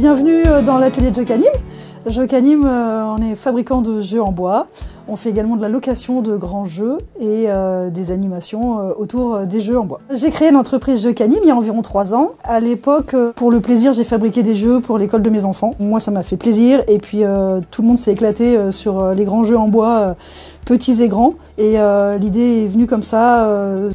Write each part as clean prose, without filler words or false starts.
Bienvenue dans l'atelier de Jocanim. Jocanim, on est fabricant de jeux en bois. On fait également de la location de grands jeux et des animations autour des jeux en bois. J'ai créé l'entreprise Jocanim il y a environ 3 ans. À l'époque, pour le plaisir, j'ai fabriqué des jeux pour l'école de mes enfants. Moi, ça m'a fait plaisir et puis tout le monde s'est éclaté sur les grands jeux en bois, petits et grands. Et l'idée est venue comme ça.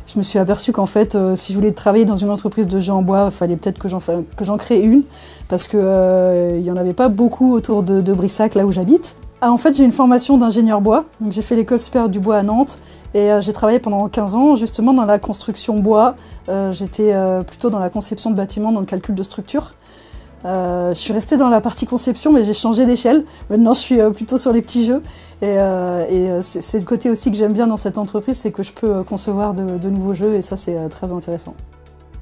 Je me suis aperçue qu'en fait, si je voulais travailler dans une entreprise de jeux en bois, il fallait peut-être que j'en crée une parce que il y en avait pas beaucoup autour de Brissac, là où j'habite. En fait, j'ai une formation d'ingénieur bois, donc j'ai fait l'école supérieure du bois à Nantes et j'ai travaillé pendant 15 ans justement dans la construction bois. J'étais plutôt dans la conception de bâtiments, dans le calcul de structure. Je suis restée dans la partie conception, mais j'ai changé d'échelle. Maintenant, je suis plutôt sur les petits jeux. Et c'est le côté aussi que j'aime bien dans cette entreprise, c'est que je peux concevoir de nouveaux jeux et ça, c'est très intéressant.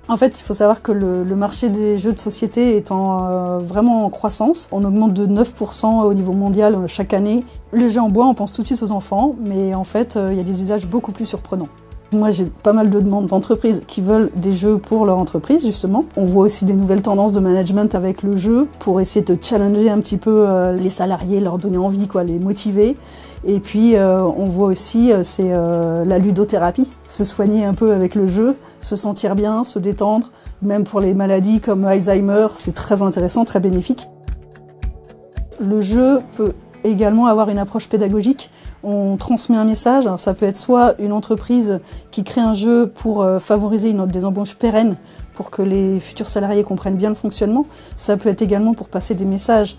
En fait, il faut savoir que le marché des jeux de société est vraiment en croissance. On augmente de 9% au niveau mondial chaque année. Les jeux en bois, on pense tout de suite aux enfants, mais en fait, il y a des usages beaucoup plus surprenants. Moi, j'ai pas mal de demandes d'entreprises qui veulent des jeux pour leur entreprise, justement. On voit aussi des nouvelles tendances de management avec le jeu pour essayer de challenger un petit peu les salariés, leur donner envie, les motiver. Et puis, on voit aussi, c'est la ludothérapie, se soigner un peu avec le jeu, se sentir bien, se détendre. Même pour les maladies comme Alzheimer, c'est très intéressant, très bénéfique. Le jeu peut également avoir une approche pédagogique. On transmet un message, ça peut être soit une entreprise qui crée un jeu pour favoriser des embauches pérennes, pour que les futurs salariés comprennent bien le fonctionnement. Ça peut être également pour passer des messages,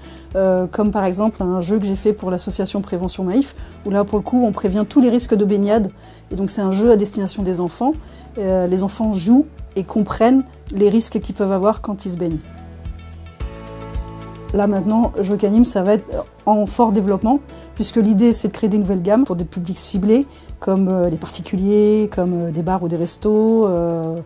comme par exemple un jeu que j'ai fait pour l'association Prévention Maïf, où là pour le coup on prévient tous les risques de baignade. Et donc c'est un jeu à destination des enfants. Les enfants jouent et comprennent les risques qu'ils peuvent avoir quand ils se baignent. Là maintenant, Jocanim, ça va être en fort développement, puisque l'idée c'est de créer des nouvelles gammes pour des publics ciblés, comme les particuliers, comme des bars ou des restos.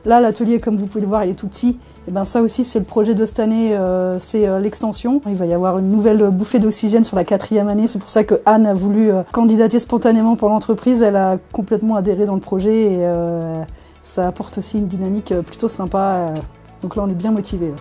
Là, l'atelier, comme vous pouvez le voir, il est tout petit. Et ben ça aussi, c'est le projet de cette année, c'est l'extension. Il va y avoir une nouvelle bouffée d'oxygène sur la 4e année. C'est pour ça que Anne a voulu candidater spontanément pour l'entreprise. Elle a complètement adhéré dans le projet et ça apporte aussi une dynamique plutôt sympa. Donc là, on est bien motivés.